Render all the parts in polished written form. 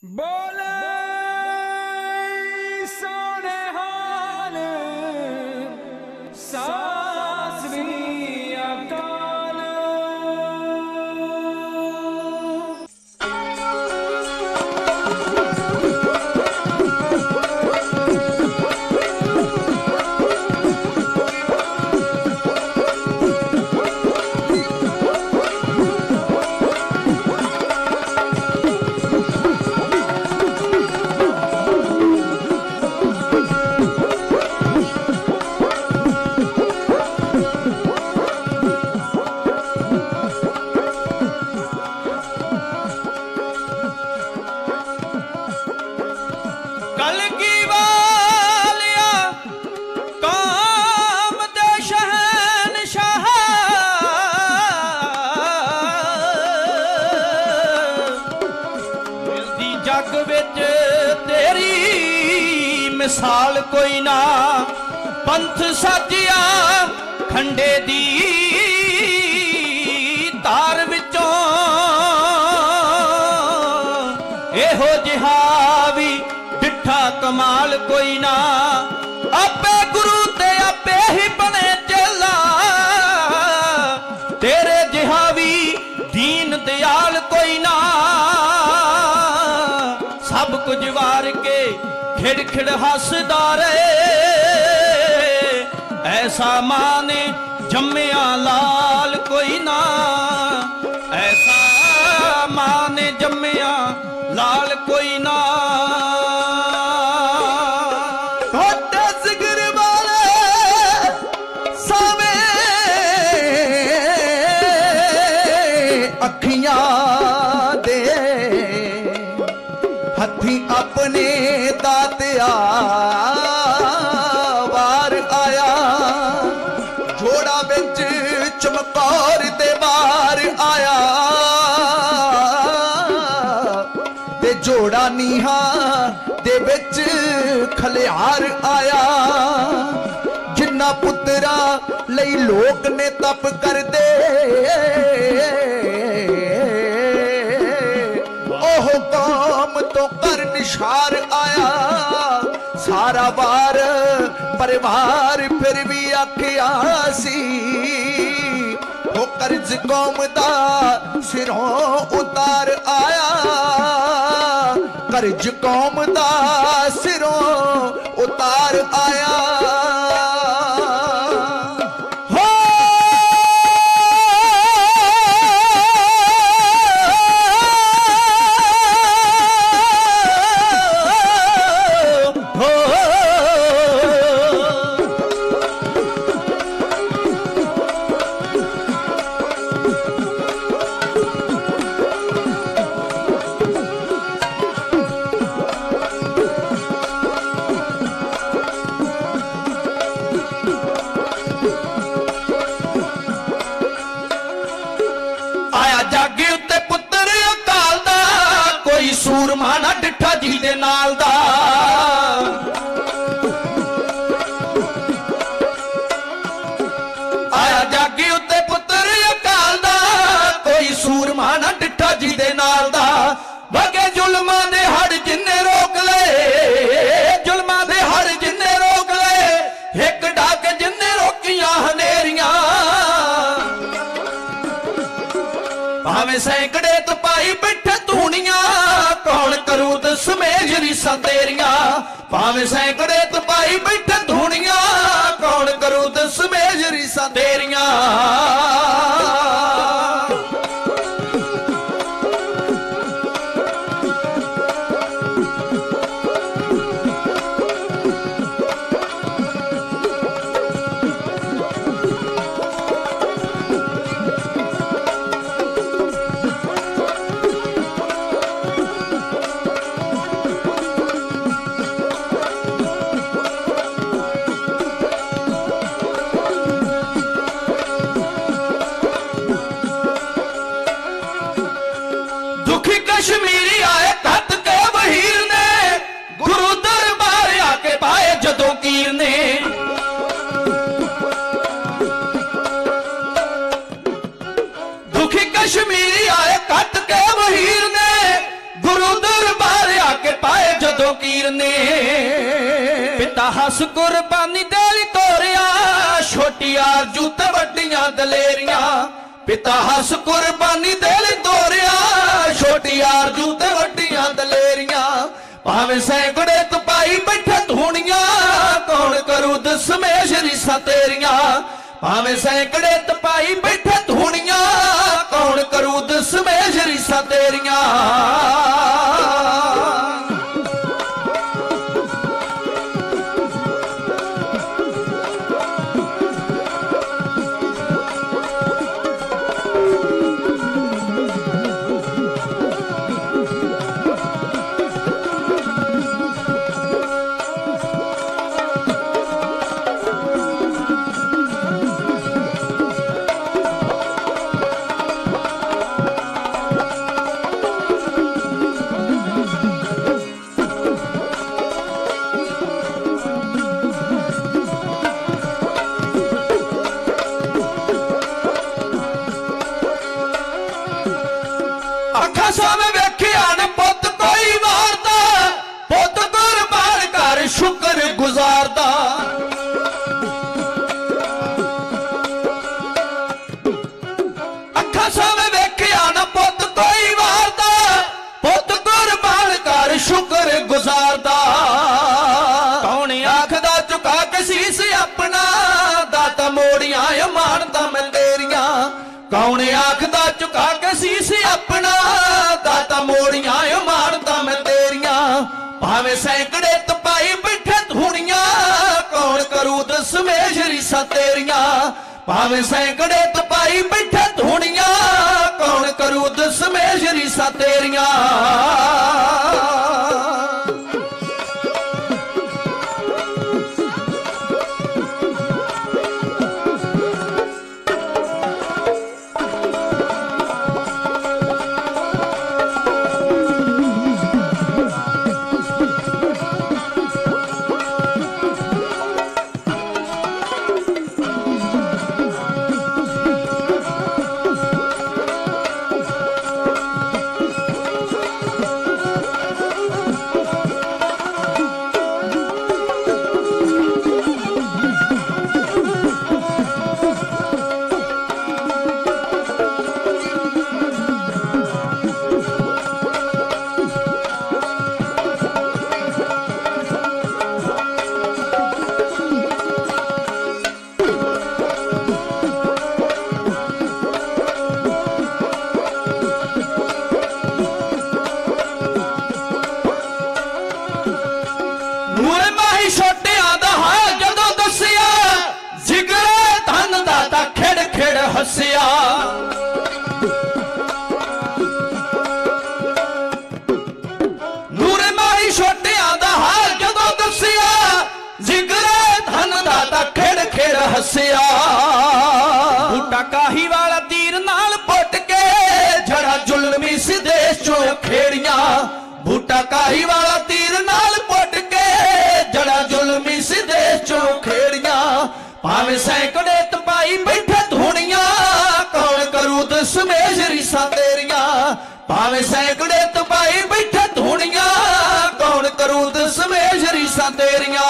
बोले सोने हाल सासरी अकाल। जग विच तेरी मिसाल कोई ना, पंथ साजिया खंडे दी तार विचों एहो जिहा भी डिठा कमाल कोई ना। आपे गुरु ते आपे ही बने चेला, तेरे जिहा भी दीन दयाल कोई ना। सब कुछ वार के खिड़ खिड़ हसदा रहे, ऐसा मां ने जम्मिया लाल कोई ना, ऐसा मां ने जम्मिया लाल कोई ना। होते जिगर वाले सावे अखियां दे, हथी अपने दातिया वार आया। जोड़ा बिच चमकौर दे बार आया, ते जोड़ा नीहा दे बिच खलियार आया। जिन्ना पुत्रा लई लोक ने तप कर दे, ओह कौम तो कर निशार आया। सारा बार परिवार फिर भी आखिया सी, वो कर्ज कौम दा सिरों उतार आया। कर्ज कौम दा सिरों उतार आया। सूरमा ना डिठा जी दे नाल दा, आया जागी उत्ते पुत्र अकाल दा। कोई सूरमा ना डिठा जी दे नाल दा, बगे जुल्मां दे हड़ जिन्ने रोक ले, जुल्मां दे हड़ जिन्ने रोक ले, एक डाक जिन्ने रोकियां हनेरियां। भावे सैकड़े तो पाई बैठे धूनियां, कौन करूं दस मेजरी संतेरियां। भावे सैकड़े तो पाई बैठे धूनियां, कौन करूं दस मेजरी संतेरियां। फकीर ने पिता हस कुर्बानी देली तोरिया छोटी आरजू ते वड्डियां दलेरियां पिता हस कुर्बानी देली तोरिया छोटी आरजू ते वड्डियां दलेरियां भावे सैकड़े तपाई बैठे धूणियां कौन करू दसमेश रिसा तेरियां भावे सैकड़े तपाई बैठे धूणियां कौन करू दसमेश रिसा तेरियां शुक्र गुजारदा अखा सामे वेखिया ना पुत कोई वारदा पुत कुर्बान कर शुक्र गुजारदा कौन आखदा चुका के शीस अपना दाता मोड़ियां मानदा मैं तेरियां कौन आखदा चुका के शीस अपना दाता मोड़ियां मानदा मैं तेरियां भावे सैकड़े तपाई बैठे धूणियां कौन करू दसमेश रिसा तेरियां भावे सैकड़े तपाई बैठे धूणियां कौन करू दसमेश रिसा तेरियां हसिया नूर माई छोटिया दा हाल जदों दसिया जिगरे धन दाता खेड़ खेड़ हसिया बूटा काही वाला तीर नाल पुट के जड़ा जुल्मी सिदेश चों खेड़ियां बूटा काही वाला तीर नाल पुट के जड़ा जुल्मी सिदेश चों खेड़ियां भावे सैकड़े तपाई बैठे धूणियां कौन करू दसमेश रिसा तेरियां भावे सैकड़े तपाई बैठे धूणियां कौन करू दसमेश रिसा तेरियां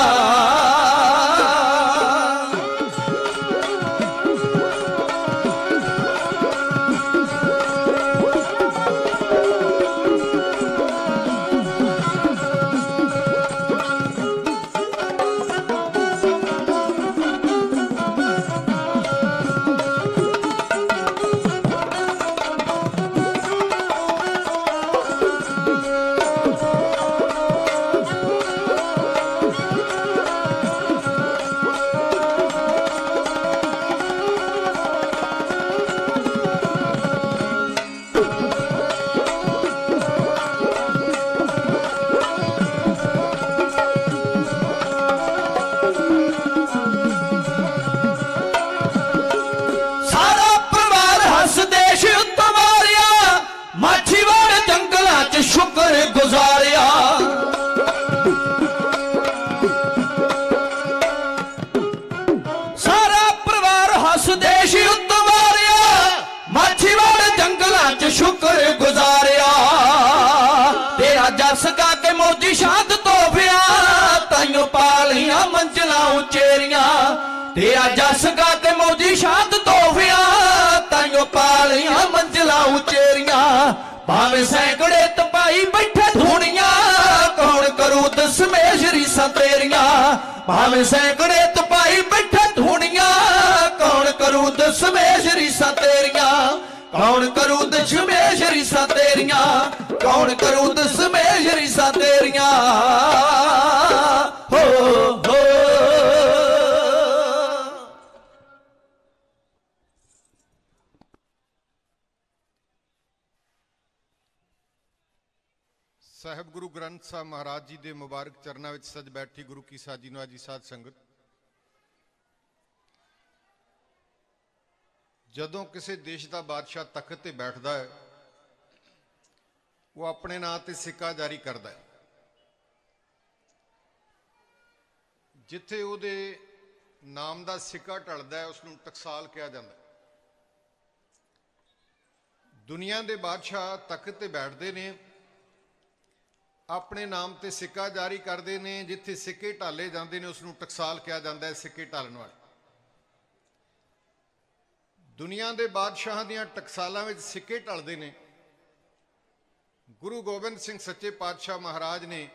शुक्र गुजारिया सारा परिवार हस देश उतवारिया माछीवाड़ जंगलों च शुक्र गुजारिया तेरा जस गा के मौजी शांत तो ਪਾਲੀਆਂ ਮੰਜ਼ਲਾਂ ਉਚੇਰੀਆਂ ਤੇਰਾ ਜਸ ਗਾ ਤੇ ਮੌਜੀ ਸ਼ਾਂਤ ਤੋਹਫਿਆਂ ਤਾਈਓ ਪਾਲੀਆਂ ਮੰਜ਼ਲਾਂ ਉਚੇਰੀਆਂ ਭਾਵੇਂ ਸੈਂਕੜੇ ਤਪਾਈ ਬੈਠੇ ਧੂਣੀਆਂ ਕੌਣ ਕਰੂ ਦਸਮੇਸ਼ ਰੀਸਾਂ ਤੇਰੀਆਂ ਭਾਵੇਂ ਸੈਂਕੜੇ ਤਪਾਈ ਬੈਠੇ ਧੂਣੀਆਂ ਕੌਣ ਕਰੂ ਦਸਮੇਸ਼ ਰੀਸਾਂ ਤੇਰੀਆਂ ਕੌਣ ਕਰੂ ਦਸਮੇਸ਼ ਰੀਸਾਂ ਤੇਰੀਆਂ ਕੌਣ ਕਰੂ ਦਸਮੇਸ਼ ਰੀਸਾਂ ਤੇਰੀਆਂ ਹੋ ਹੋ ਸਾਹਿਬ ਗੁਰੂ ਗ੍ਰੰਥ ਸਾਹਿਬ ਮਹਾਰਾਜ ਜੀ ਦੇ ਮੁਬਾਰਕ ਚਰਨਾਂ ਵਿੱਚ ਸਜ ਬੈਠੀ ਗੁਰੂ ਕੀ ਸਾਜੀ ਨਵਾਜੀ ਸਾਧ ਸੰਗਤ, ਜਦੋਂ ਕਿਸੇ ਦੇਸ਼ ਦਾ ਬਾਦਸ਼ਾਹ ਤਖਤ ਤੇ ਬੈਠਦਾ ਹੈ ਉਹ ਆਪਣੇ ਨਾਂ ਤੇ ਸਿੱਕਾ ਜਾਰੀ ਕਰਦਾ ਹੈ। ਜਿੱਥੇ ਉਹਦੇ ਨਾਮ ਦਾ ਸਿੱਕਾ ਢਲਦਾ ਹੈ ਉਸ ਨੂੰ ਟਕਸਾਲ ਕਿਹਾ ਜਾਂਦਾ ਹੈ। ਦੁਨੀਆ ਦੇ ਬਾਦਸ਼ਾਹ ਤਖਤ ਤੇ ਬੈਠਦੇ ਨੇ, ਆਪਣੇ ਨਾਮ ਤੇ ਸਿੱਕਾ ਜਾਰੀ ਕਰਦੇ ਨੇ, ਜਿੱਥੇ ਸਿੱਕੇ ਢਾਲੇ ਜਾਂਦੇ ਨੇ ਉਸ ਨੂੰ ਟਕਸਾਲ ਕਿਹਾ ਜਾਂਦਾ ਹੈ, ਸਿੱਕੇ ਢਾਲਣ ਵਾਲੇ। ਦੁਨੀਆ ਦੇ ਬਾਦਸ਼ਾਹਾਂ ਦੀਆਂ ਟਕਸਾਲਾਂ ਵਿੱਚ ਸਿੱਕੇ ਢਲਦੇ ਨੇ। ਗੁਰੂ ਗੋਬਿੰਦ ਸਿੰਘ ਸੱਚੇ ਪਾਤਸ਼ਾਹ ਮਹਾਰਾਜ ਨੇ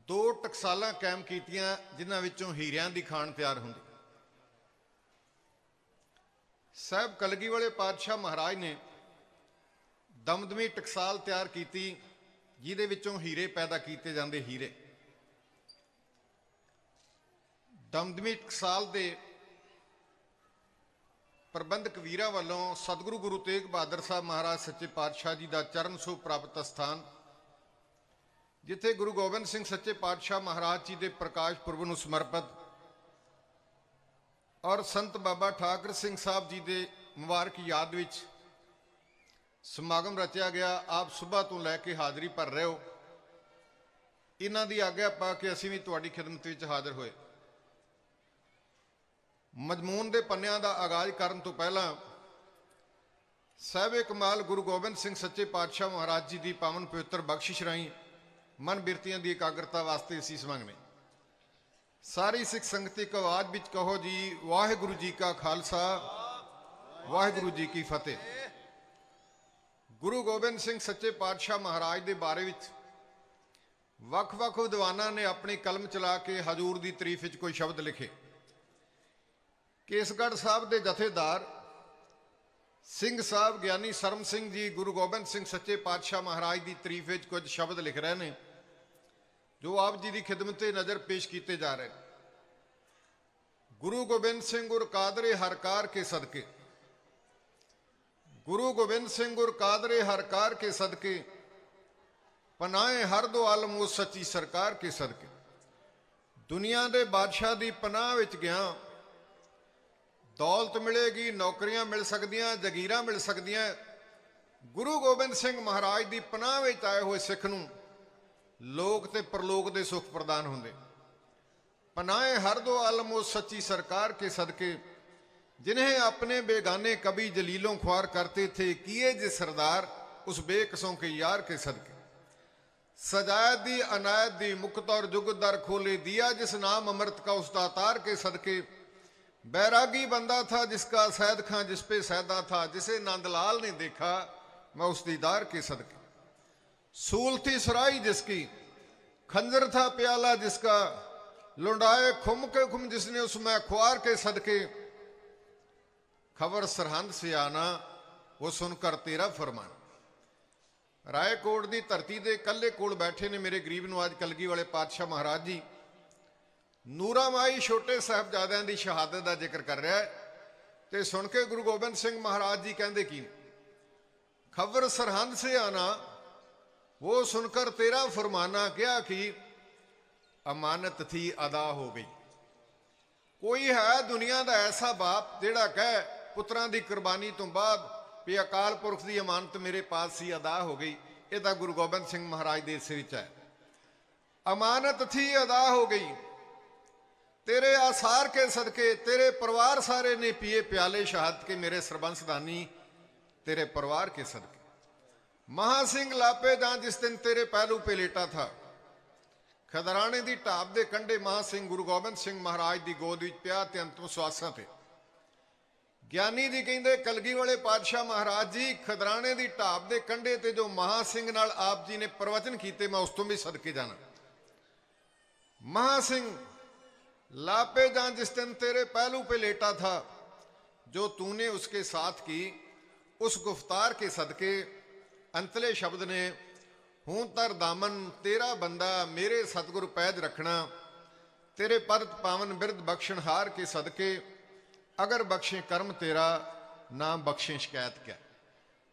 2 ਟਕਸਾਲਾਂ ਕਾਇਮ ਕੀਤੀਆਂ ਜਿਨ੍ਹਾਂ ਵਿੱਚੋਂ ਹੀਰਿਆਂ ਦੀ ਖਾਣ ਤਿਆਰ ਹੁੰਦੀ। ਸਾਹਿਬ ਕਲਗੀ ਵਾਲੇ ਪਾਤਸ਼ਾਹ ਮਹਾਰਾਜ ਨੇ ਦਮਦਮੀ ਟਕਸਾਲ ਤਿਆਰ ਕੀਤੀ ਜਿਹਦੇ ਵਿੱਚੋਂ ਹੀਰੇ ਪੈਦਾ ਕੀਤੇ ਜਾਂਦੇ। ਹੀਰੇ ਦਮਦਮੀ ਟਕਸਾਲ ਦੇ ਪ੍ਰਬੰਧਕ ਵੀਰਾਂ ਵੱਲੋਂ ਸਤਿਗੁਰੂ ਗੁਰੂ ਤੇਗ ਬਹਾਦਰ ਸਾਹਿਬ ਮਹਾਰਾਜ ਸੱਚੇ ਪਾਤਸ਼ਾਹ ਜੀ ਦਾ ਚਰਨ ਛੂਹ ਪ੍ਰਾਪਤ ਅਸਥਾਨ, ਜਿੱਥੇ ਗੁਰੂ ਗੋਬਿੰਦ ਸਿੰਘ ਸੱਚੇ ਪਾਤਸ਼ਾਹ ਮਹਾਰਾਜ ਜੀ ਦੇ ਪ੍ਰਕਾਸ਼ ਪੁਰਬ ਨੂੰ ਸਮਰਪਿਤ ਔਰ ਸੰਤ ਬਾਬਾ ਠਾਕਰ ਸਿੰਘ ਸਾਹਿਬ ਜੀ ਦੇ ਮੁਬਾਰਕ ਯਾਦ ਵਿੱਚ ਸਮਾਗਮ ਰਚਿਆ ਗਿਆ। ਆਪ ਸੁਬਾਹ ਤੋਂ ਲੈ ਕੇ ਹਾਜ਼ਰੀ ਭਰ ਰਹੇ ਹੋ। ਇਹਨਾਂ ਦੀ ਆਗਿਆ ਪਾ ਕੇ ਅਸੀਂ ਵੀ ਤੁਹਾਡੀ ਖਿਦਮਤ ਵਿੱਚ ਹਾਜ਼ਰ ਹੋਏ। ਮਜ਼ਮੂਨ ਦੇ ਪੰਨਿਆਂ ਦਾ ਆਗਾਜ਼ ਕਰਨ ਤੋਂ ਪਹਿਲਾਂ ਸਾਹਿਬ ਕਮਾਲ ਗੁਰੂ ਗੋਬਿੰਦ ਸਿੰਘ ਸੱਚੇ ਪਾਤਸ਼ਾਹ ਮਹਾਰਾਜ ਜੀ ਦੀ ਪਾਵਨ ਪਵਿੱਤਰ ਬਖਸ਼ਿਸ਼ ਰਾਹੀਂ ਮਨ ਬਿਰਤੀਆਂ ਦੀ ਇਕਾਗਰਤਾ ਵਾਸਤੇ ਅਸੀਸ ਮੰਗਦੇ। ਸਾਰੀ ਸਿੱਖ ਸੰਗਤ ਇੱਕ ਆਵਾਜ਼ ਵਿੱਚ ਕਹੋ ਜੀ, ਵਾਹਿਗੁਰੂ ਜੀ ਕਾ ਖਾਲਸਾ, ਵਾਹਿਗੁਰੂ ਜੀ ਕੀ ਫਤਿਹ। ਗੁਰੂ ਗੋਬਿੰਦ ਸਿੰਘ ਸੱਚੇ ਪਾਤਸ਼ਾਹ ਮਹਾਰਾਜ ਦੇ ਬਾਰੇ ਵਿੱਚ ਵੱਖ-ਵੱਖ ਵਿਦਵਾਨਾਂ ਨੇ ਆਪਣੀ ਕਲਮ ਚਲਾ ਕੇ ਹਜ਼ੂਰ ਦੀ ਤਾਰੀਫ ਵਿੱਚ ਕੋਈ ਸ਼ਬਦ ਲਿਖੇ। ਕੇਸਗੜ੍ਹ ਸਾਹਿਬ ਦੇ ਜਥੇਦਾਰ ਸਿੰਘ ਸਾਹਿਬ ਗਿਆਨੀ ਸਰਮ ਸਿੰਘ ਜੀ ਗੁਰੂ ਗੋਬਿੰਦ ਸਿੰਘ ਸੱਚੇ ਪਾਤਸ਼ਾਹ ਮਹਾਰਾਜ ਦੀ ਤਾਰੀਫ ਵਿੱਚ ਕੁਝ ਸ਼ਬਦ ਲਿਖ ਰਹੇ ਨੇ ਜੋ ਆਪ ਜੀ ਦੀ ਖਿਦਮਤ ਤੇ ਨਜ਼ਰ ਪੇਸ਼ ਕੀਤੇ ਜਾ ਰਹੇ। ਗੁਰੂ ਗੋਬਿੰਦ ਸਿੰਘ ਗੁਰ ਕਾਦਰੇ ਹਰ ਕਾਰ ਕੇ ਸਦਕੇ, गुरु गोबिंद सिंह गुर कादरे हर कार के सदके, पनाहे हर दो आलम उस सच्ची सरकार के सदके। दुनिया दे बादशाह दी पनाह विच गया, दौलत मिलेगी, नौकरियां मिल सकदियां, जगीरां मिल सकदियां। गुरु गोबिंद सिंह महाराज दी पनाह विच आए हुए सिख नूं लोक ते परलोक दे सुख प्रदान हुंदे। पनाहे हर दो आलम उस सच्ची सरकार के सदके, जिन्हें अपने बेगाने कभी जलीलों ख्वार करते थे, किए जिस सरदार उस बेकसों के यार के सदके। सजायत दी अनायत दी मुक्त और जुगत दर खोले, दिया जिस नाम अमृत का उस दातार के सदके। बैरागी बंदा था जिसका सैद खां जिस पे सैदा था, जिसे नंदलाल ने देखा मैं उस दीदार के सदके। सूल थी सुराई जिसकी, खंजर था प्याला जिसका, लुंडाए खुम के खुम जिसने उसमें ख्वार के सदके। खबर सरहंद से आना वो सुनकर तेरा फरमान। रायकोट की धरती के कल्ले कोल बैठे ने मेरे गरीब नवाज कलगी वाले पातशाह महाराज जी। नूरामाई छोटे साहबजादियां की शहादत का जिक्र कर रहा है तो सुन के गुरु गोबिंद सिंह महाराज जी कहते कि खबर सरहंद से आना वो सुनकर तेरा फरमाना, क्या कि अमानत थी अदा हो गई। कोई है दुनिया का ऐसा बाप जिहड़ा कहे पुत्रां दी कुर्बानी तो बाद भी अकाल पुरख की अमानत मेरे पास सी अदा हो गई। ये तो गुरु गोबिंद सिंह महाराज दे सिर च है। अमानत थी अदा हो गई, तेरे आसार के सदके, तेरे परिवार सारे ने पिए प्याले शहादत के, मेरे सरबंसदानी तेरे परिवार के सदके। महासिंह लापे जहां जिस दिन तेरे पहलू पे लेटा था, ਖਦਰਾਣੇ ਦੀ ਢਾਬ ਦੇ ਕੰਢੇ ਮਹਾਂ ਸਿੰਘ ਗੁਰੂ ਗੋਬਿੰਦ ਸਿੰਘ ਮਹਾਰਾਜ ਦੀ ਗੋਦ ਵਿੱਚ ਪਿਆ ਤੇ ਅੰਤਮ ਸਵਾਸਾਂ ਤੇ ਗਿਆਨੀ ਜੀ ਕਹਿੰਦੇ ਕਲਗੀ ਵਾਲੇ ਪਾਤਸ਼ਾਹ ਮਹਾਰਾਜ ਜੀ ਖਦਰਾਣੇ ਦੀ ਢਾਬ ਦੇ ਕੰਢੇ ਤੇ ਜੋ ਮਹਾ ਸਿੰਘ ਨਾਲ ਆਪ ਜੀ ਨੇ ਪ੍ਰਵਚਨ ਕੀਤੇ ਮੈਂ ਉਸ ਤੋਂ ਵੀ ਸਦਕੇ ਜਾਣਾ। महा सिंह लापे जां जिस दिन तेरे पहलू पे लेटा था जो तूने उसके साथ की उस गुफ्तार के सदके अंतले शब्द ने हूं तर दामन तेरा बंदा मेरे सतगुर पैद रखना तेरे पद पावन बिरद बख्शनहार के सदके अगर बख्शे कर्म तेरा ना बख्शे शिकायत क्या।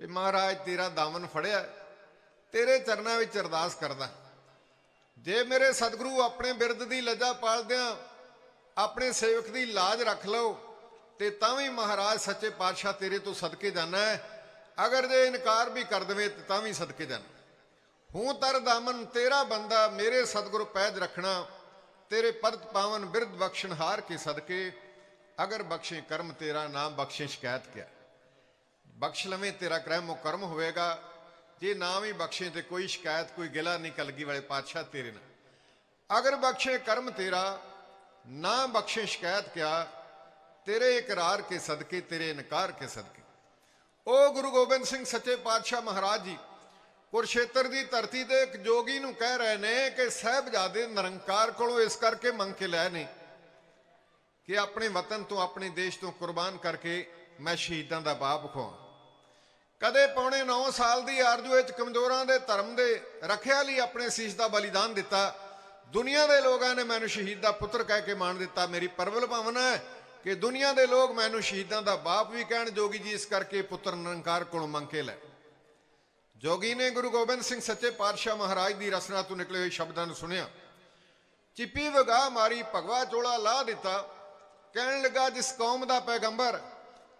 महाराज तेरा दामन फड़िया तेरे चरणों में अरदास करदा जे मेरे सतगुरु अपने बिरद की लजा पालद्या अपने सेवक की लाज रख लो तो तावी महाराज सच्चे पातशाह तेरे तो सदके जाना है। अगर जे इनकार भी कर दे तो तावी सदके जाना। हूं तर दामन तेरा बंदा मेरे सतगुरु पैद रखना तेरे पद पावन बिरद बख्शनहार के सदके अगर बख्शे कर्म तेरा ना बख्शे शिकायत क्या। बख्श लवें तेरा क्रम कर्म होएगा जे ना भी बख्शे तो कोई शिकायत कोई गिला नहीं कलगी वाले पातशाह तेरे ना। अगर बख्शे कर्म तेरा ना बख्शे शिकायत क्या तेरे इकरार के सदके तेरे इनकार के सदके। ओ गुरु गोबिंद सिंह सच्चे पातशाह महाराज जी कुरुक्षेत्र की धरती ते एक जोगी नूं कह रहे ने कि साहिबजादे निरंकार कोलों इस करके मंग के लै ने कि अपने वतन तो अपने देश तो कुर्बान करके मैं शहीदां दा बाप खुआ। कदे पौने 9 साल की आरजू विच कमजोरां दे धर्म दे रखिया लई अपने सीस का बलिदान दिता। दुनिया के लोगों ने मैनू शहीद का पुत्र कह के मान दिता। मेरी परवल भावना है कि दुनिया के लोग मैनू शहीदां दा बाप भी कहण जोगी जी इस करके पुत्र निरंकार कोलों मंग के लै। जोगी ने गुरु गोबिंद सिंह सच्चे पातशाह महाराज की रसना तो निकले हुए शब्दों को सुनिया। चिप्पी वगा मारी भगवा चोला ला दिता कहन लगा जिस कौम का पैगंबर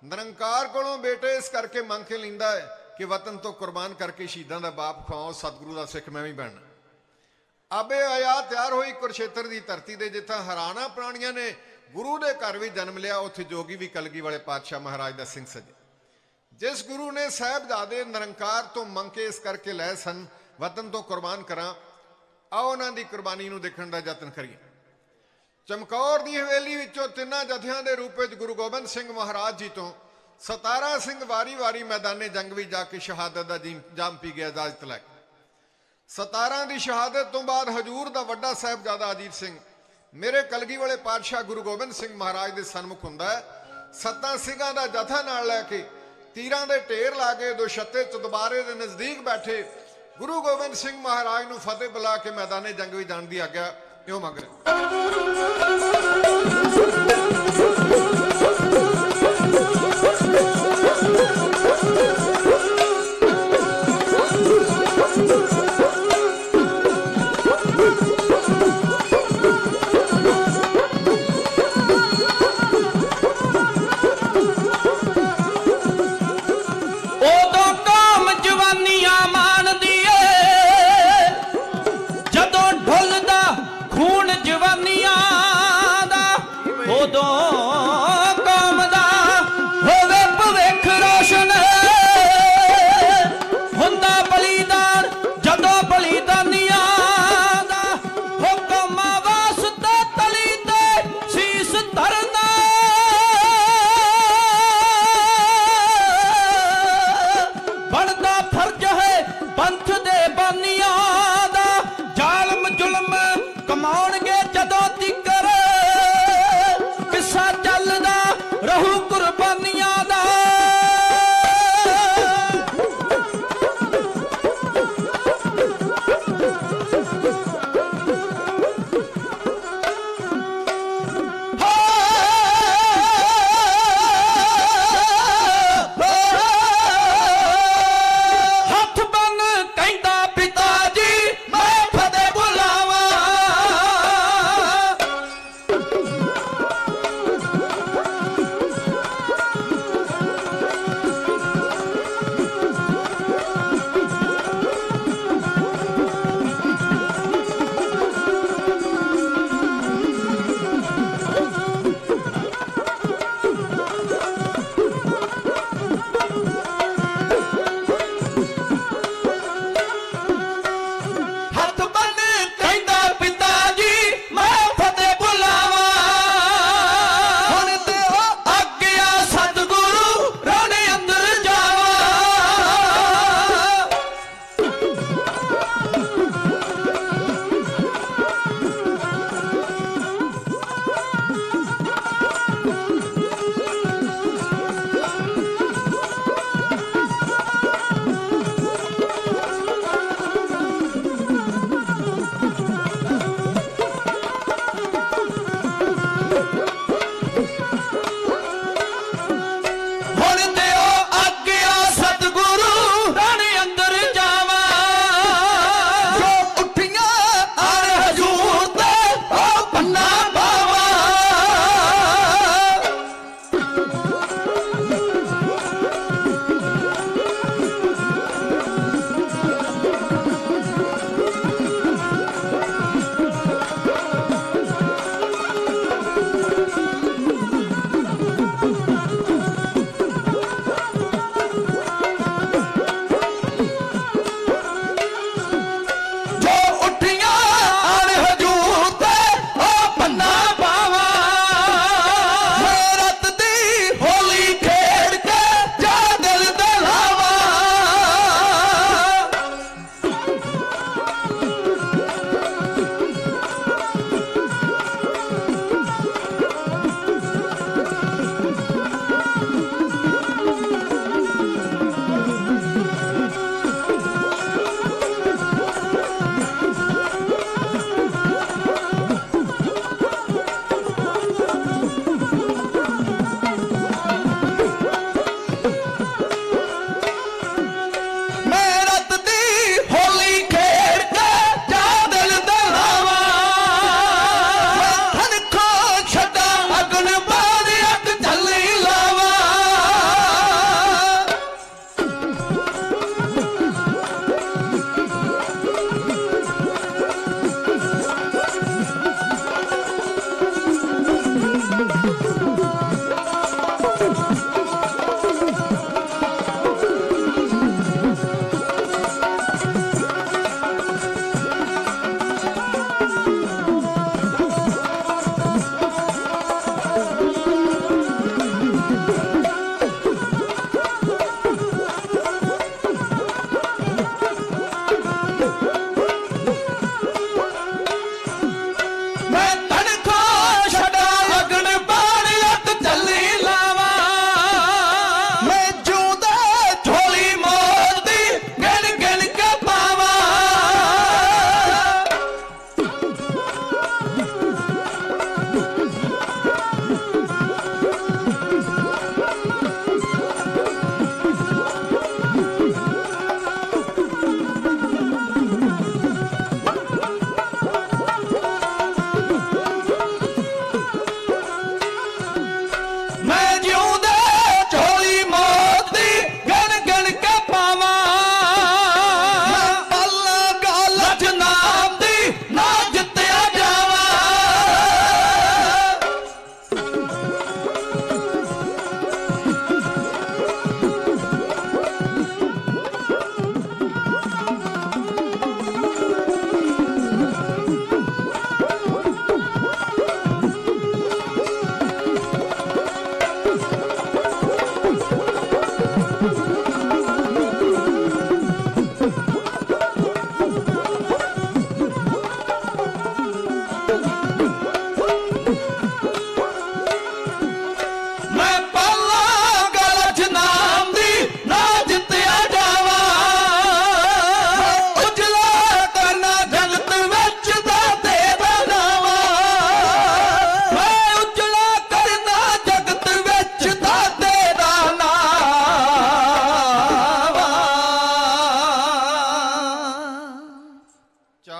निरंकार कोलों बेटे इस करके मंग के लींदा है कि वतन तो कुर्बान करके शहीदां दा बाप खुआओ सतगुरु का सिख मैं भी बनना। आबे आया तैयार हुई कुरुक्षेत्र की धरती दे जिथा हराना प्राणियां ने गुरु के घर भी जन्म लिया उत्थे जोगी भी कलगी वाले पातशाह महाराज का सिंह सजे। जिस गुरु ने साहिबजादे निरंकार तो मंग के इस करके लै सन वतन तो कुर्बान करा आओ उन्हां दी कुर्बानी नूं देखण दा यतन करिए। चमकौर की हवेली विचों तिन्नां जथियां दे रूप विच गुरु गोबिंद सिंह महाराज जी तो 17 सिंह वारी वारी मैदाने जंग भी जाके शहादत का जाम पी गया इजाजत लै। 17 की शहादत तो बाद हजूर का वड्डा साहिबजादा अजीत सिंह मेरे कलगी वाले पातशाह गुरु गोबिंद सिंह महाराज के सन्मुख हुंदा है। 7 सिंघां दा जथा नाल लैके तीरां दे ढेर ला के दो छत्ते चुतबारे के नजदीक बैठे गुरु गोबिंद सिंह महाराज नूं फतेह बुला के मैदाने जंग भी जाण दी आग्या क्यों मंग रहे।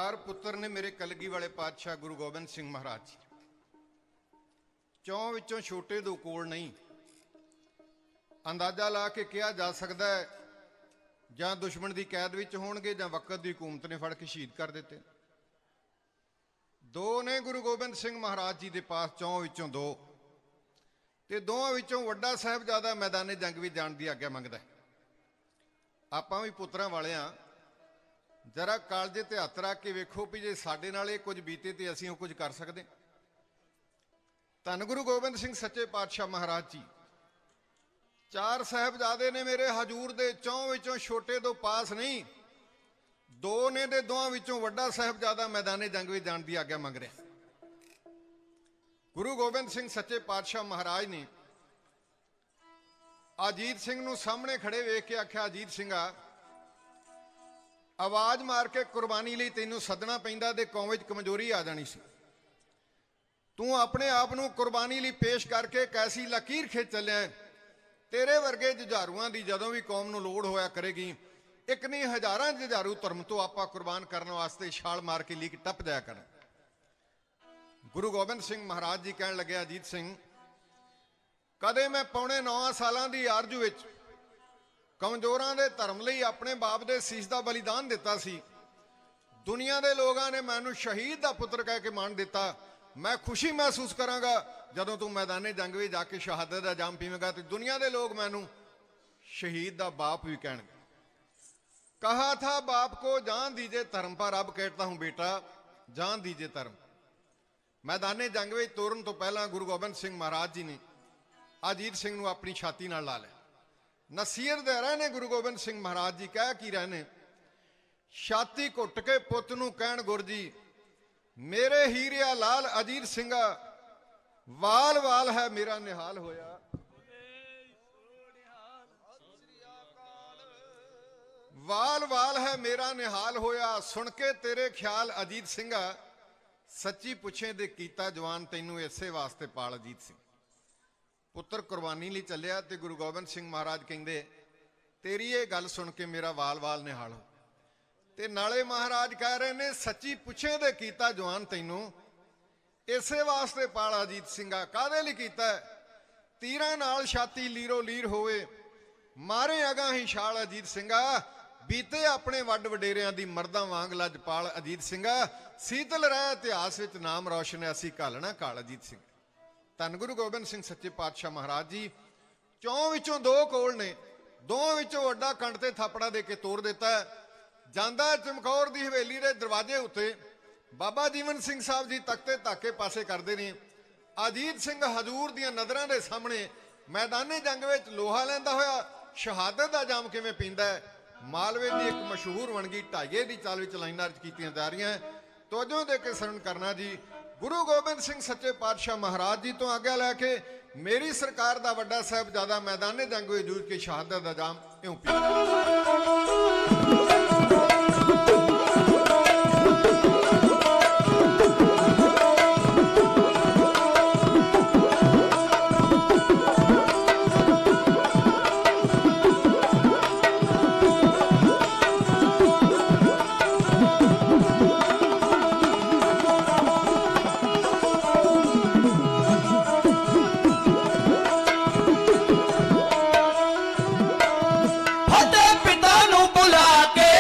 चार पुत्र ने मेरे कलगी वाले पातशाह गुरु गोबिंद सिंह महाराज जी। चौं विचों छोटे दो कोल नहीं। अंदाजा ला के कहा जा सकता है जां दुश्मन की कैद विच होणगे जां वक़्त की हुकूमत ने फड़ के शहीद कर दिते। दो ने गुरु गोबिंद सिंह महाराज जी के पास, चौं विचों दो, ते दोवां विचों वड्डा साहिबजादा मैदाने जंग भी जाण की आग्या मंगदा है। आपां भी पुत्रां वाले हां, जरा कालजे ते हत्थ रख के वेखो भी जे साडे नाल कुछ बीते तो असीं कुछ कर सकते। धन गुरु गोबिंद सिंह सच्चे पातशाह महाराज जी, चार साहिबजादे ने मेरे हजूर दे, चौं विचों छोटे दो पास नहीं, दो ने दे दोवां विचों वड्डा साहिबजादा मैदाने जंग भी जाण दी आग्या मंग रहा। गुरु गोबिंद सिंह सच्चे पातशाह महाराज ने अजीत सिंह नूं सामने खड़े वेख के आख्या, अजीत सिंघा आवाज मार के कुर्बानी लई तैनूं सदना पैंदा ते कौम विच कमजोरी आ जानी सी। तू अपने आप नूं कुर्बानी लई पेश करके कैसी लकीर खिच चलिया। तेरे वर्गे जुझारूआं दी जदों भी कौम नूं लोड़ होया करेगी, एक नहीं हजारां जुझारू धर्म तो आपा कुर्बान करने वास्ते छाल मार के लीक टप जाया कर। गुरु गोबिंद सिंह महाराज जी कहण लगे, अजीत सिंह कदे मैं पौने 9 सालां दी आरजू विच कमजोरां दे धर्म लई अपने बाप दे सीस दा बलिदान दिता सी। दुनिया दे लोगां ने मैनूं शहीद दा पुत्र कह के मान दिता। मैं खुशी महसूस करांगा जदों तू मैदाने जंग में जाके शहादत दा जाम पीवेगा तो दुनिया दे लोग मैनूं शहीद दा बाप भी कहणगे। कहा था बाप को जान दीजिए धर्म पर, अब कहता हूं बेटा जान दीजिए धर्म। मैदाने जंग में तोरन तो पहला गुरु गोबिंद सिंह महाराज जी ने अजीत सिंह नूं अपनी छाती नाल ला लिया। नसीहत दे रहे ने गुरु गोबिंद सिंह महाराज जी, कह की रहे ने, छाती घुट के पुत नूं कहण, गुर जी मेरे हीरिया लाल अजीत सिंघा, वाल वाल है मेरा निहाल होया। वाल वाल है मेरा निहाल होया, सुन के तेरे ख्याल अजीत सिंघा, सच्ची पुछे दे कीता जवान तैनूं इसे वास्ते पाल अजीत सिंह। पुत्र कुर्बानी लई चलिया ते गुरु गोबिंद सिंह महाराज कहंदे, तेरी ये गल सुन के मेरा वाल वाल निहाल हो। ते नाले महाराज कह रहे ने, सच्ची पुछे दे कीता जवान तैनूं इसे वास्ते पाल अजीत सिंघा। कादे लई कीता? तीरां नाल छाती लीरो लीर होवे, मारे अगां ही छाल अजीत सिंघा, बीते अपने वड वडेरियां दी मर्दां वांग लजपाल अजीत सिंघा, सीतल रह इतिहास विच नाम रोशन असीं घालना काल अजीत सिंह। धन गुरु गोबिंद सिंह सच्चे पातशाह महाराज जी, चौं विचों दो कोल ने, दोवां विचों वड्डा कंड ते थापड़ा दे के तोड़ दिता। जांदा चमकौर दी हवेली दे दरवाजे उत्ते बाबा जीवन सिंह साहब जी तख्ते ताके पासे करदे ने। अजीत सिंह हजूर दीआं नज़रां दे सामने मैदाने जंग विच लोहा लैंदा होया शहादत दा जाम किवें पींदा है। मालवे की एक मशहूर वणगी ढाईए की चाल विच लाइनां कीतियां जा रही हैं। तवज्जो दे के सरन करना जी। गुरु गोबिंद सिंह सच्चे पातशाह महाराज जी तो आग्या लैके मेरी सरकार दा वड्डा साहिबजादा मैदाने जंग विच जूझ के शहादत दा जाम इउं पींदा। पिता नूं बुला के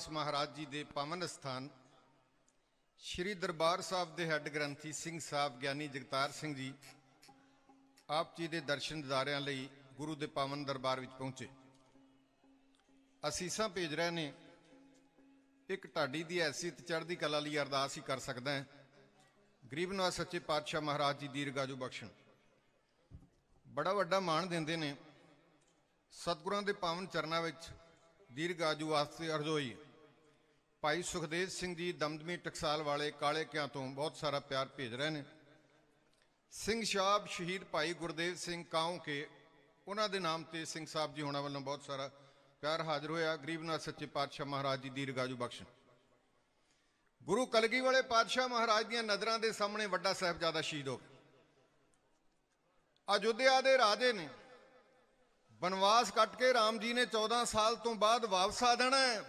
ਰਵਿਦਾਸ ਮਹਾਰਾਜ ਜੀ ਦੇ ਪਾਵਨ ਸਥਾਨ ਸ਼੍ਰੀ ਦਰਬਾਰ ਸਾਹਿਬ ਦੇ ਹੈੱਡ ਗ੍ਰੰਥੀ ਸਿੰਘ ਸਾਹਿਬ ਗਿਆਨੀ ਜਗਤਾਰ ਸਿੰਘ ਜੀ ਆਪ ਜੀ ਦੇ ਦਰਸ਼ਨ ਦਿਦਾਰਿਆਂ ਲਈ ਗੁਰੂ ਦੇ ਪਾਵਨ ਦਰਬਾਰ ਵਿੱਚ ਪਹੁੰਚੇ। ਅਸੀਸਾਂ ਭੇਜ ਰਹੇ ਨੇ। ਇੱਕ ਢਾਡੀ ਦੀ ਹੈਸੀਅਤ ਚੜ੍ਹਦੀ ਕਲਾ ਲਈ ਅਰਦਾਸ ਹੀ ਕਰ ਸਕਦਾ ਹੈ। ਗਰੀਬ ਨਵਾਜ਼ ਸੱਚੇ ਪਾਤਸ਼ਾਹ ਮਹਾਰਾਜ ਜੀ ਦੀਰਘਾਯੂ ਬਖਸ਼ਣ। ਬੜਾ ਵੱਡਾ ਮਾਣ ਦਿੰਦੇ ਨੇ ਸਤਿਗੁਰਾਂ ਦੇ ਪਾਵਨ ਚਰਨਾਂ ਵਿੱਚ ਦੀਰਘਾਯੂ ਵਾਸਤੇ ਅਰਜ਼ੋਈ। ਭਾਈ ਸੁਖਦੇਵ ਸਿੰਘ ਜੀ ਦਮਦਮੀ ਟਕਸਾਲ ਵਾਲੇ ਕਾਲੇ ਕਿਆਂ ਤੋਂ ਬਹੁਤ ਸਾਰਾ ਪਿਆਰ ਭੇਜ ਰਹੇ ਨੇ। ਸਿੰਘ ਸਾਹਿਬ ਸ਼ਹੀਦ ਭਾਈ ਗੁਰਦੇਵ ਸਿੰਘ ਕਾਉਂ ਕੇ ਉਹਨਾਂ ਦੇ ਨਾਮ ਤੇ ਸਿੰਘ ਸਾਹਿਬ ਜੀ ਹੋਣਾ ਵੱਲੋਂ ਬਹੁਤ ਸਾਰਾ ਪਿਆਰ ਹਾਜ਼ਰ ਹੋਇਆ। ਗਰੀਬ ਨਾਥ ਸੱਚੇ ਪਾਤਸ਼ਾਹ ਮਹਾਰਾਜ ਜੀ ਦੀਰਘਾਯੂ ਬਖਸ਼ਣ। ਗੁਰੂ ਕਲਗੀ ਵਾਲੇ ਪਾਤਸ਼ਾਹ ਮਹਾਰਾਜ ਦੀਆਂ ਨਜ਼ਰਾਂ ਦੇ ਸਾਹਮਣੇ ਵੱਡਾ ਸਾਹਿਬਜ਼ਾਦਾ ਸ਼ਹੀਦ ਹੋ ਗਿਆ। ਅਯੁੱਧਿਆ ਦੇ ਰਾਜੇ ਨੇ ਬਨਵਾਸ ਕੱਟ ਕੇ ਰਾਮ ਜੀ ਨੇ 14 ਸਾਲ ਤੋਂ ਬਾਅਦ ਵਾਪਸ ਆ ਜਾਣਾ ਹੈ,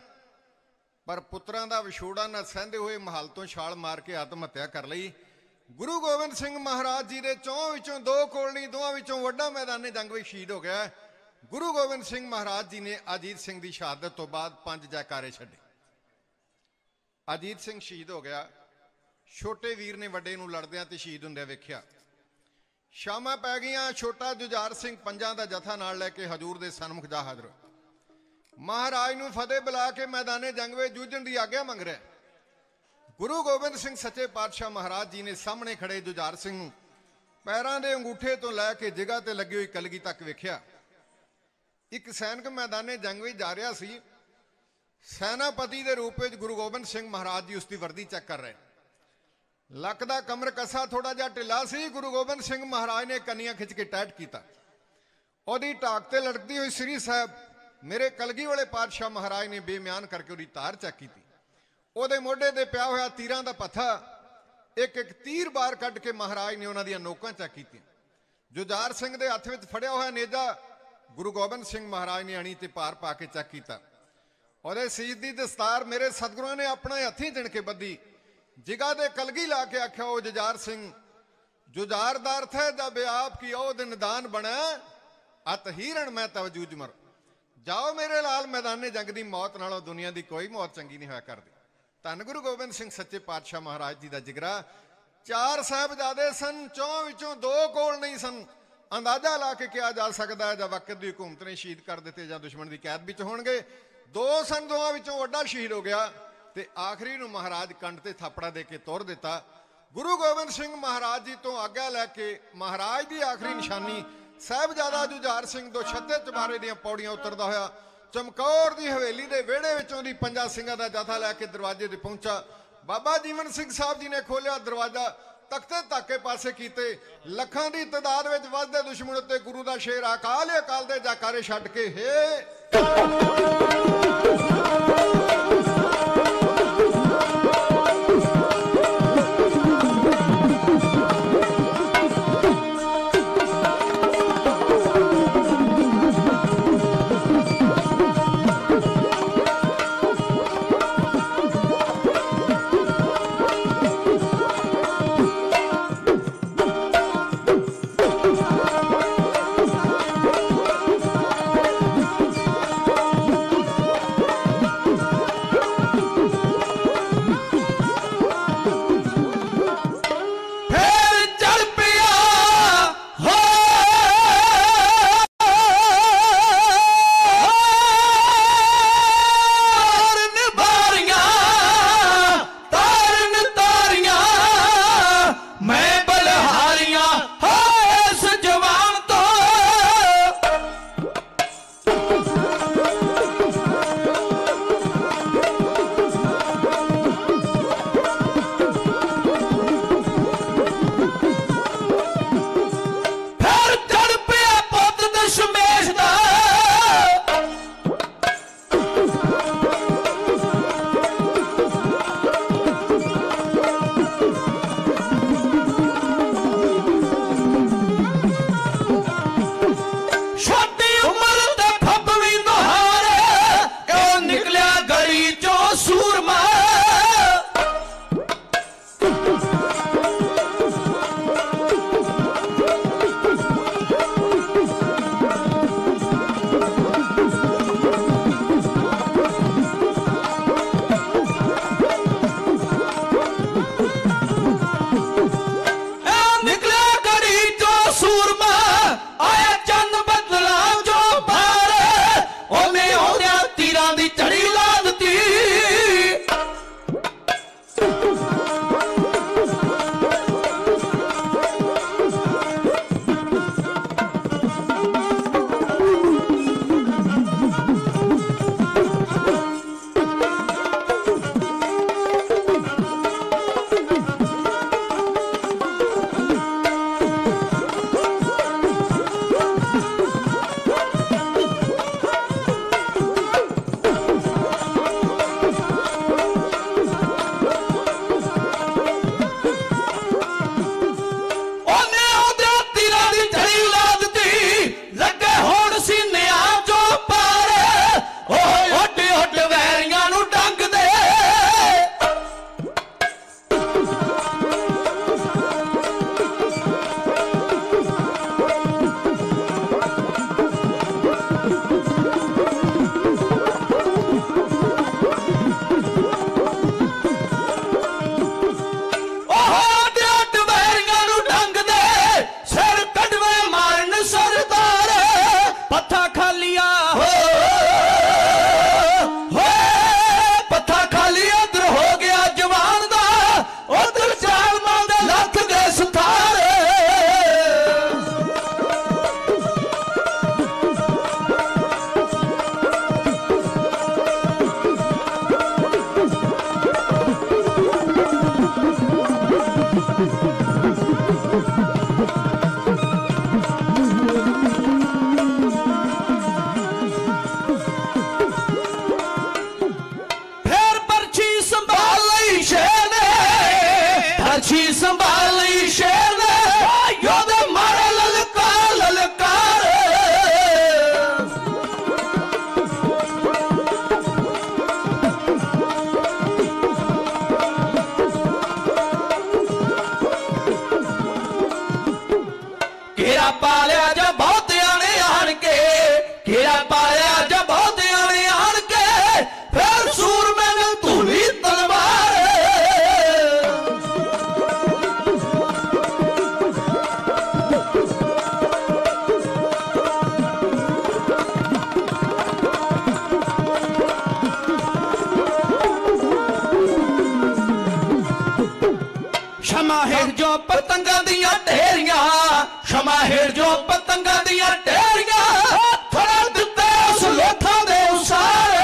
ਪਰ ਪੁੱਤਰਾਂ ਦਾ ਵਿਛੋੜਾ ਨਾ ਸਹਿੰਦੇ ਹੋਏ ਮਹਲ ਤੋਂ ਛਾਲ ਮਾਰ ਕੇ ਆਤਮ ਹੱਤਿਆ ਕਰ ਲਈ। ਗੁਰੂ ਗੋਬਿੰਦ ਸਿੰਘ ਮਹਾਰਾਜ ਜੀ ਦੇ ਚੌਂ ਵਿੱਚੋਂ ਦੋ ਕੋਲਣੀ, ਦੋਵਾਂ ਵਿੱਚੋਂ ਵੱਡਾ ਮੈਦਾਨੇ ਜੰਗ ਵਿੱਚ ਸ਼ਹੀਦ ਹੋ ਗਿਆ। ਗੁਰੂ ਗੋਬਿੰਦ ਸਿੰਘ ਮਹਾਰਾਜ ਜੀ ਨੇ ਅਜੀਤ ਸਿੰਘ ਦੀ ਸ਼ਹਾਦਤ ਤੋਂ ਬਾਅਦ 5 ਜੈਕਾਰੇ ਛੱਡੇ। ਅਜੀਤ ਸਿੰਘ ਸ਼ਹੀਦ ਹੋ ਗਿਆ। ਛੋਟੇ ਵੀਰ ਨੇ ਵੱਡੇ ਨੂੰ ਲੜਦਿਆਂ ਤੇ ਸ਼ਹੀਦ ਹੁੰਦਿਆਂ ਵੇਖਿਆ। ਸ਼ਾਮਾਂ ਪੈ ਗਈਆਂ। ਛੋਟਾ ਜੁਝਾਰ ਸਿੰਘ ਪੰਜਾਂ ਦਾ ਜਥਾ ਨਾਲ ਲੈ ਕੇ ਹਜ਼ੂਰ ਦੇ ਸਨਮੁਖ ਜਾ ਹਾਜ਼ਰ। ਮਹਾਰਾਜ ਨੂੰ ਫਤਿਹ ਬੁਲਾ ਕੇ ਮੈਦਾਨੇ ਜੰਗ ਵਿੱਚ ਜੂਝਣ ਦੀ ਆਗਿਆ ਮੰਗ ਰਿਹਾ। ਗੁਰੂ ਗੋਬਿੰਦ ਸਿੰਘ ਸੱਚੇ ਪਾਤਸ਼ਾਹ ਮਹਾਰਾਜ ਜੀ ਨੇ ਸਾਹਮਣੇ ਖੜੇ ਜੁਝਾਰ ਸਿੰਘ ਨੂੰ ਪੈਰਾਂ ਦੇ ਅੰਗੂਠੇ ਤੋਂ ਲੈ ਕੇ ਜਿਗ੍ਹਾ ਤੇ ਲੱਗੀ ਹੋਈ ਕਲਗੀ ਤੱਕ ਵੇਖਿਆ। ਇੱਕ ਸੈਨਿਕ ਮੈਦਾਨੇ ਜੰਗ ਵਿੱਚ ਜਾ ਰਿਹਾ ਸੀ। ਸੈਨਾਪਤੀ ਦੇ ਰੂਪ ਵਿੱਚ ਗੁਰੂ ਗੋਬਿੰਦ ਸਿੰਘ ਮਹਾਰਾਜ ਜੀ ਉਸ ਦੀ ਵਰਦੀ ਚੈੱਕ ਕਰ ਰਹੇ। ਲੱਕ ਦਾ ਕਮਰ ਕੱਸਾ ਥੋੜਾ ਜਿਹਾ ਢਿੱਲਾ ਸੀ। ਗੁਰੂ ਗੋਬਿੰਦ ਸਿੰਘ ਮਹਾਰਾਜ ਨੇ ਕੰਨੀਆਂ ਖਿੱਚ ਕੇ ਟੈਟ ਕੀਤਾ। ਉਹਦੀ ਢਾਕ ਤੇ ਲਟਕਦੀ ਹੋਈ ਸ੍ਰੀ ਸਾਹਿਬ ਮੇਰੇ ਕਲਗੀ ਵਾਲੇ ਪਾਤਸ਼ਾਹ ਮਹਾਰਾਜ ਨੇ ਬੇਮਿਆਨ ਕਰਕੇ ਉਹਦੀ ਤਾਰ ਚੈੱਕ ਕੀਤੀ। ਉਹਦੇ ਮੋਢੇ ਤੇ ਪਿਆ ਹੋਇਆ ਤੀਰਾਂ ਦਾ ਪੱਥਾ ਇੱਕ ਇੱਕ ਤੀਰ ਬਾਹਰ ਕੱਢ ਕੇ ਮਹਾਰਾਜ ਨੇ ਉਹਨਾਂ ਦੀਆਂ ਨੋਕਾਂ ਚੈੱਕ ਕੀਤੀਆਂ। ਜੁਝਾਰ ਸਿੰਘ ਦੇ ਹੱਥ ਵਿੱਚ ਫੜਿਆ ਹੋਇਆ ਨੇਜਾ ਗੁਰੂ ਗੋਬਿੰਦ ਸਿੰਘ ਮਹਾਰਾਜ ਨੇ ਅਣੀ ਤੇ ਭਾਰ ਪਾ ਕੇ ਚੈੱਕ ਕੀਤਾ। ਉਹਦੇ ਸੀਸ ਦੀ ਦਸਤਾਰ ਮੇਰੇ ਸਤਿਗੁਰਾਂ ਨੇ ਆਪਣੇ ਹੱਥੀਂ ਜਿਣ ਕੇ ਬੱਧੀ। ਜਿਗ੍ਹਾ ਦੇ ਕਲਗੀ ਲਾ ਕੇ ਆਖਿਆ, ਉਹ ਜੁਝਾਰ ਸਿੰਘ ਜੁਝਾਰ ਦਾ ਅਰਥ ਹੈ ਜਬ ਆਪ ਕੀ ਉਹ ਦਿਨ ਨਿਦਾਨ ਬਣਾ ਅਤ ਹੀਰਨ ਮੈਂ ਤਵਜੂ ਜਮਰ। ਜਾਓ ਮੇਰੇ ਲਾਲ, ਮੈਦਾਨੇ ਜੰਗ ਦੀ ਮੌਤ ਨਾਲੋਂ ਦੁਨੀਆ ਦੀ ਕੋਈ ਮੌਤ ਚੰਗੀ ਨਹੀਂ ਹੋਇਆ ਕਰਦੀ। ਧੰਨ ਗੁਰੂ ਗੋਬਿੰਦ ਸਿੰਘ ਸੱਚੇ ਪਾਤਸ਼ਾਹ ਮਹਾਰਾਜ ਜੀ ਦਾ ਜਿਗਰਾ। 4 ਸਾਹਿਬਜ਼ਾਦੇ ਸਨ, 4 ਵਿੱਚੋਂ 2 ਕੋਲ ਨਹੀਂ ਸਨ। ਅੰਦਾਜ਼ਾ ਲਾ ਕੇ ਕਿਹਾ ਜਾ ਸਕਦਾ ਹੈ ਜਾਂ ਵਕਤ ਦੀ ਹਕੂਮਤ ਨੇ ਸ਼ਹੀਦ ਕਰ ਦਿੱਤੇ ਜਾਂ ਦੁਸ਼ਮਣ ਦੀ ਕੈਦ ਵਿੱਚ ਹੋਣਗੇ। 2 ਸਨ, 2 ਵਿੱਚੋਂ ਵੱਡਾ ਸ਼ਹੀਦ ਹੋ ਗਿਆ ਤੇ ਆਖਰੀ ਨੂੰ ਮਹਾਰਾਜ ਕੰਡ ਤੇ ਥਾਪੜਾ ਦੇ ਕੇ ਤੋਰ ਦਿੱਤਾ। ਗੁਰੂ ਗੋਬਿੰਦ ਸਿੰਘ ਮਹਾਰਾਜ ਜੀ ਤੋਂ ਆਗਿਆ ਲੈ ਕੇ ਮਹਾਰਾਜ ਦੀ ਆਖਰੀ ਨਿਸ਼ਾਨੀ ਸਾਹਿਬਜ਼ਾਦਾ ਜੁਝਾਰ ਸਿੰਘ ਦੋ ਛੱਤੇ ਚੁਬਾਰੇ ਦੀਆਂ ਪੌੜੀਆਂ ਉਤਰਦਾ ਹੋਇਆ ਚਮਕੌਰ ਦੀ ਹਵੇਲੀ ਦੇ ਵਿਹੜੇ ਵਿੱਚੋਂ ਦੀ 5 ਸਿੰਘਾਂ ਦਾ ਜਥਾ ਲੈ ਕੇ ਦਰਵਾਜ਼ੇ ਤੇ ਪਹੁੰਚਾ। ਬਾਬਾ ਜੀਵਨ ਸਿੰਘ ਸਾਹਿਬ ਜੀ ਨੇ ਖੋਲਿਆ ਦਰਵਾਜ਼ਾ, ਤਖਤੇ ਧਾਕੇ ਪਾਸੇ ਕੀਤੇ। ਲੱਖਾਂ ਦੀ ਤਾਦਾਦ ਵਿੱਚ ਵੱਧਦੇ ਦੁਸ਼ਮਣ ਉੱਤੇ ਗੁਰੂ ਦਾ ਸ਼ੇਰ ਅਕਾਲ ਅਕਾਲ ਦੇ ਜੈਕਾਰੇ ਛੱਡ ਕੇ ਕਿਹੜਾ ਪਾਲਿਆ ਜਾਂ ਬਹੁਤਿਆਂ ਨੇ ਆਣ ਕੇ, ਕਿਹੜਾ ਪਾਲਿਆ ਜਾਂ ਬਹੁਤਿਆਂ ਨੇ ਆਣ ਕੇ, ਫਿਰ ਸੂਰਮੇ ਨੂੰ ਧੂਲੀ ਤਲਵਾਰ। ਸ਼ਮਾ ਹੇਠ ਜੋ ਪਤੰਗਾਂ ਦੀਆਂ ਢੇਰੀਆਂ, ਸ਼ਮਾ ਹੇਠ ਜੋ ਪਤੰਗਾਂ ਦੀਆਂ ਢੇਰੀਆਂ, ਥੋੜਾ ਦਿੱਤੇ ਉਸ ਲੋਥਾਂ ਦੇ ਉਸਾਰੇ।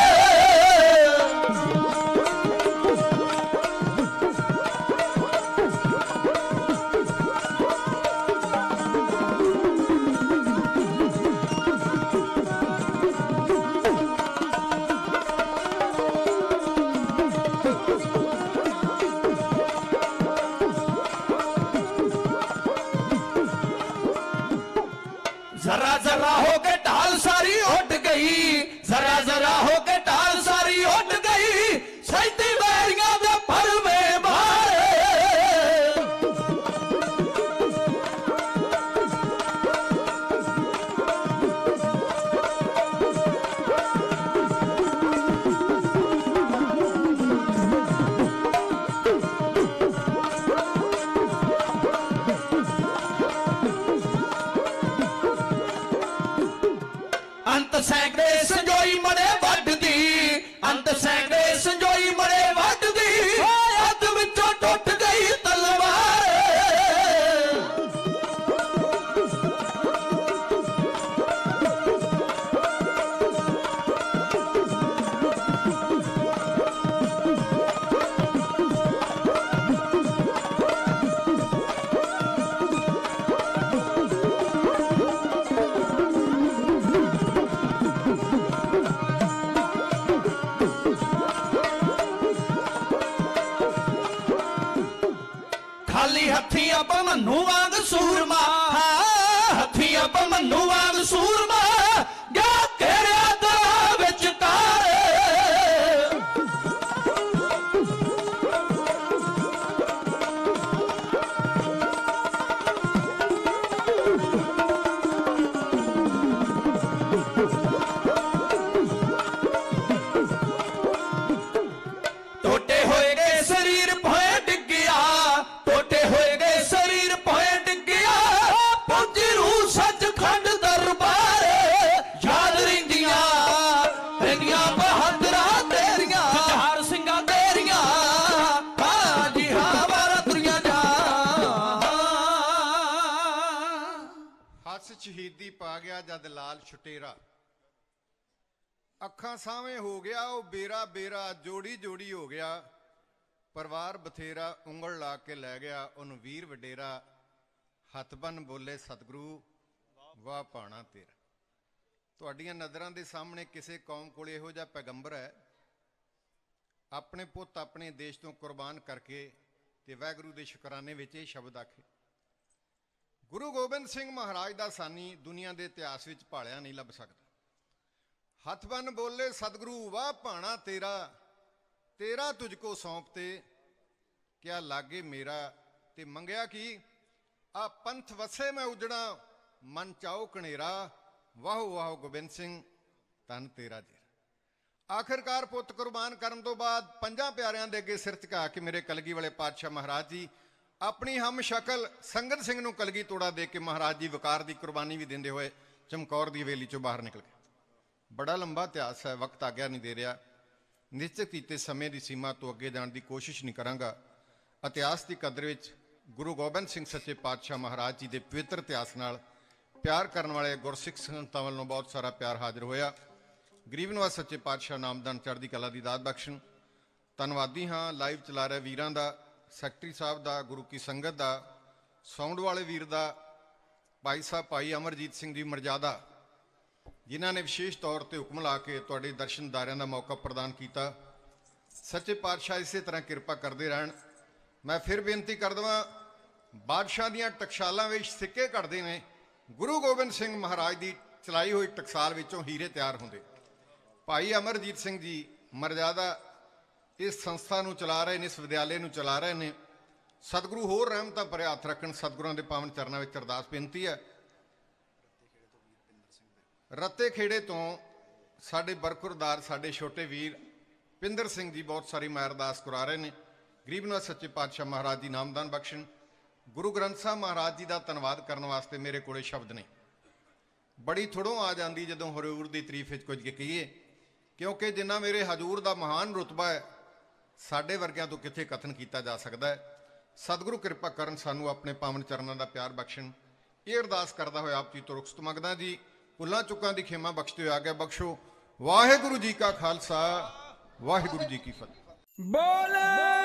जरा जरा होके ढाल सारी उठ गई, जरा जरा होके ढाल सारी उठ गई, सैती बैरियां दे भरवे मारे। अंत सैकड़े संजोई मड़े वड्डदी, अंत सैकड़े संजोई मड़े वड्डदी, अध विचों टुट गई तलवार। खाली हथी अब मन्नू वांग सूरमा, हथी अब मन्नू वांग सूरमा, गया तेरे दरा विच तारे। टोटे होए गए शरीर भोए डिग्गिया, टोटे होए गए शरीर भोए डिग्गिया, पहुंची रूह सचखंड दरबार। याद रहिंदियां रहिंदियां बहादुरा तेरियां, जहार सिंगा तेरियां, हाँ जी हाँ वारा तुरियां जा। ਹੱਸ ਸ਼ਹੀਦੀ ਪਾ ਗਿਆ ਜਦ ਲਾਲ ਛੁਟੇਰਾ, ਅੱਖਾਂ ਸਾਹਵੇਂ ਹੋ ਗਿਆ ਉਹ ਬੇਰਾ ਬੇਰਾ, ਜੋੜੀ ਜੋੜੀ ਹੋ ਗਿਆ ਪਰਿਵਾਰ ਬਥੇਰਾ, ਉਂਗਲ ਲਾ ਕੇ ਲੈ ਗਿਆ ਉਹਨੂੰ ਵੀਰ ਵਡੇਰਾ। ਹੱਥ ਬੰਨ ਬੋਲੇ ਸਤਿਗੁਰੂ ਵਾਹ ਪਾਣਾ ਤੇਰਾ। ਤੁਹਾਡੀਆਂ ਨਜ਼ਰਾਂ ਦੇ ਸਾਹਮਣੇ ਕਿਸੇ ਕੌਮ ਕੋਲ ਇਹੋ ਜਿਹਾ ਪੈਗੰਬਰ ਹੈ, ਆਪਣੇ ਪੁੱਤ ਆਪਣੇ ਦੇਸ਼ ਤੋਂ ਕੁਰਬਾਨ ਕਰਕੇ ਤੇ ਵਾਹਿਗੁਰੂ ਦੇ ਸ਼ੁਕਰਾਨੇ ਵਿੱਚ ਇਹ ਸ਼ਬਦ ਆਖੇ। ਗੁਰੂ ਗੋਬਿੰਦ ਸਿੰਘ ਮਹਾਰਾਜ ਦਾ ਸਾਨੀ ਦੁਨੀਆ ਦੇ ਇਤਿਹਾਸ ਵਿੱਚ ਭਾਲਿਆ ਨਹੀਂ ਲੱਭ ਸਕਦਾ। ਹੱਥ ਬੰਨ ਬੋਲੇ ਸਤਿਗੁਰੂ ਵਾਹ ਭਾਣਾ ਤੇਰਾ, ਤੇਰਾ ਤੁਝ ਕੋ ਸੌਂਪਤੇ ਕਿਆ ਲਾਗੇ ਮੇਰਾ। ਤੇ ਮੰਗਿਆ ਕੀ ਆ ਪੰਥ ਵਸੇ ਮੈਂ ਉਜੜਾ, ਮਨ ਚਾਓ ਕਣੇਰਾ, ਵਾਹੋ ਵਾਹੋ ਗੋਬਿੰਦ ਸਿੰਘ ਧੰਨ ਤੇਰਾ ਜੀ। ਆਖਿਰਕਾਰ ਪੁੱਤ ਕੁਰਬਾਨ ਕਰਨ ਤੋਂ ਬਾਅਦ ਪੰਜਾਂ ਪਿਆਰਿਆਂ ਦੇ ਅੱਗੇ ਸਿਰ ਝੁਕਾ ਕੇ ਮੇਰੇ ਕਲਗੀ ਵਾਲੇ ਪਾਤਸ਼ਾਹ ਮਹਾਰਾਜ ਜੀ ਆਪਣੀ ਹਮ ਸ਼ਕਲ ਸੰਗਤ ਸਿੰਘ ਨੂੰ ਕਲਗੀ ਤੋੜਾ ਦੇ ਕੇ ਮਹਾਰਾਜ ਜੀ ਵਕਾਰ ਦੀ ਕੁਰਬਾਨੀ ਵੀ ਦਿੰਦੇ ਹੋਏ ਚਮਕੌਰ ਦੀ ਹਵੇਲੀ ਚੋਂ ਬਾਹਰ ਨਿਕਲ ਗਏ। ਬੜਾ ਲੰਬਾ ਇਤਿਹਾਸ ਹੈ, ਵਕਤ ਆਗਿਆ ਨਹੀਂ ਦੇ ਰਿਹਾ। ਨਿਸ਼ਚਿਤ ਕੀਤੇ ਸਮੇਂ ਦੀ ਸੀਮਾ ਤੋਂ ਅੱਗੇ ਜਾਣ ਦੀ ਕੋਸ਼ਿਸ਼ ਨਹੀਂ ਕਰਾਂਗਾ। ਇਤਿਹਾਸ ਦੀ ਕਦਰ ਵਿੱਚ ਗੁਰੂ ਗੋਬਿੰਦ ਸਿੰਘ ਸੱਚੇ ਪਾਤਸ਼ਾਹ ਮਹਾਰਾਜ ਜੀ ਦੇ ਪਵਿੱਤਰ ਇਤਿਹਾਸ ਨਾਲ ਪਿਆਰ ਕਰਨ ਵਾਲੇ ਗੁਰਸਿੱਖ ਸੰਗਤਾਂ ਵੱਲੋਂ ਬਹੁਤ ਸਾਰਾ ਪਿਆਰ ਹਾਜ਼ਰ ਹੋਇਆ। ਗਰੀਬ ਨਵਾਜ਼ ਸੱਚੇ ਪਾਤਸ਼ਾਹ ਨਾਮਦਾਨ ਚੜ੍ਹਦੀ ਕਲਾ ਦੀ ਦਾਤ ਬਖਸ਼ਣ। ਧੰਨਵਾਦੀ ਹਾਂ ਲਾਈਵ ਚਲਾ ਰਿਹਾ ਵੀਰਾਂ ਦਾ, ਸੈਕਟਰੀ ਸਾਹਿਬ ਦਾ, ਗੁਰੂ ਕੀ ਸੰਗਤ ਦਾ, ਸਾਊਂਡ ਵਾਲੇ ਵੀਰ ਦਾ, ਭਾਈ ਸਾਹਿਬ ਭਾਈ ਅਮਰਜੀਤ ਸਿੰਘ ਜੀ ਮਰਜ਼ਾਦਾ, ਜਿਨ੍ਹਾਂ ਨੇ ਵਿਸ਼ੇਸ਼ ਤੌਰ ਤੇ ਹੁਕਮ ਲਾ ਕੇ ਤੁਹਾਡੇ ਦਰਸ਼ਨਦਾਰਿਆਂ ਦਾ ਮੌਕਾ ਪ੍ਰਦਾਨ ਕੀਤਾ। ਸੱਚੇ ਪਾਤਸ਼ਾਹ ਇਸੇ ਤਰ੍ਹਾਂ ਕਿਰਪਾ ਕਰਦੇ ਰਹਿਣ। ਮੈਂ ਫਿਰ ਬੇਨਤੀ ਕਰ ਦੇਵਾਂ, ਬਾਦਸ਼ਾਹ ਦੀਆਂ ਟਕਸਾਲਾਂ ਵਿੱਚ ਸਿੱਕੇ ਕੱਢਦੇ ਨੇ, ਗੁਰੂ ਗੋਬਿੰਦ ਸਿੰਘ ਮਹਾਰਾਜ ਦੀ ਚਲਾਈ ਹੋਈ ਟਕਸਾਲ ਵਿੱਚੋਂ ਹੀਰੇ ਤਿਆਰ ਹੁੰਦੇ। ਭਾਈ ਅਮਰਜੀਤ ਸਿੰਘ ਜੀ ਮਰਜ਼ਾਦਾ ਇਸ ਸੰਸਥਾ ਨੂੰ ਚਲਾ ਰਹੇ ਨੇ, ਇਸ ਵਿਦਿਆਲੇ ਨੂੰ ਚਲਾ ਰਹੇ ਨੇ। ਸਤਿਗੁਰੂ ਹੋਰ ਰਹਿਮਤਾਂ ਭਰੇ ਹੱਥ ਰੱਖਣ। ਸਤਿਗੁਰਾਂ ਦੇ ਪਾਵਨ ਚਰਨਾਂ ਵਿੱਚ ਅਰਦਾਸ ਬੇਨਤੀ ਹੈ ਰੱਤੇ ਖੇੜੇ ਤੋਂ ਸਾਡੇ ਬਰਖੁਰਦਾਰ ਸਾਡੇ ਛੋਟੇ ਵੀਰ ਪਿੰਦਰ ਸਿੰਘ ਜੀ ਬਹੁਤ ਸਾਰੀ ਮੈਂ ਅਰਦਾਸ ਕਰਾ ਰਹੇ ਨੇ। ਗਰੀਬ ਨਿਵਾਜ ਸੱਚੇ ਪਾਤਸ਼ਾਹ ਮਹਾਰਾਜ ਜੀ ਨਾਮਦਾਨ ਬਖਸ਼ਣ। ਗੁਰੂ ਗ੍ਰੰਥ ਸਾਹਿਬ ਮਹਾਰਾਜ ਜੀ ਦਾ ਧੰਨਵਾਦ ਕਰਨ ਵਾਸਤੇ ਮੇਰੇ ਕੋਲੇ ਸ਼ਬਦ ਨੇ। ਬੜੀ ਥੋੜੋਂ ਆ ਜਾਂਦੀ ਜਦੋਂ ਹਜ਼ੂਰ ਦੀ ਤਾਰੀਫ ਵਿੱਚ ਕੁਝ ਕਹੀਏ, ਕਿਉਂਕਿ ਜਿੰਨਾ ਮੇਰੇ ਹਜ਼ੂਰ ਦਾ ਮਹਾਨ ਰੁਤਬਾ ਹੈ ਸਾਡੇ ਵਰਗਿਆਂ ਤੋਂ ਕਿੱਥੇ ਕਥਨ ਕੀਤਾ ਜਾ ਸਕਦਾ ਹੈ। ਸਤਿਗੁਰੂ ਕਿਰਪਾ ਕਰਨ, ਸਾਨੂੰ ਆਪਣੇ ਪਾਵਨ ਚਰਨਾਂ ਦਾ ਪਿਆਰ ਬਖਸ਼ਣ। ਇਹ ਅਰਦਾਸ ਕਰਦਾ ਹੋਇਆ ਆਪ ਜੀ ਤੋਂ ਰੁਖਸਤ ਮੰਗਦਾ ਜੀ। ਭੁੱਲਾਂ ਚੁੱਕਾਂ ਦੀ ਖੇਮਾ ਬਖਸ਼ਦੇ ਹੋਏ ਆਗਿਆ ਬਖਸ਼ੋ। ਵਾਹਿਗੁਰੂ ਜੀ ਕਾ ਖਾਲਸਾ, ਵਾਹਿਗੁਰੂ ਜੀ ਕੀ ਫਤਿਹ। ਬੋਲੇ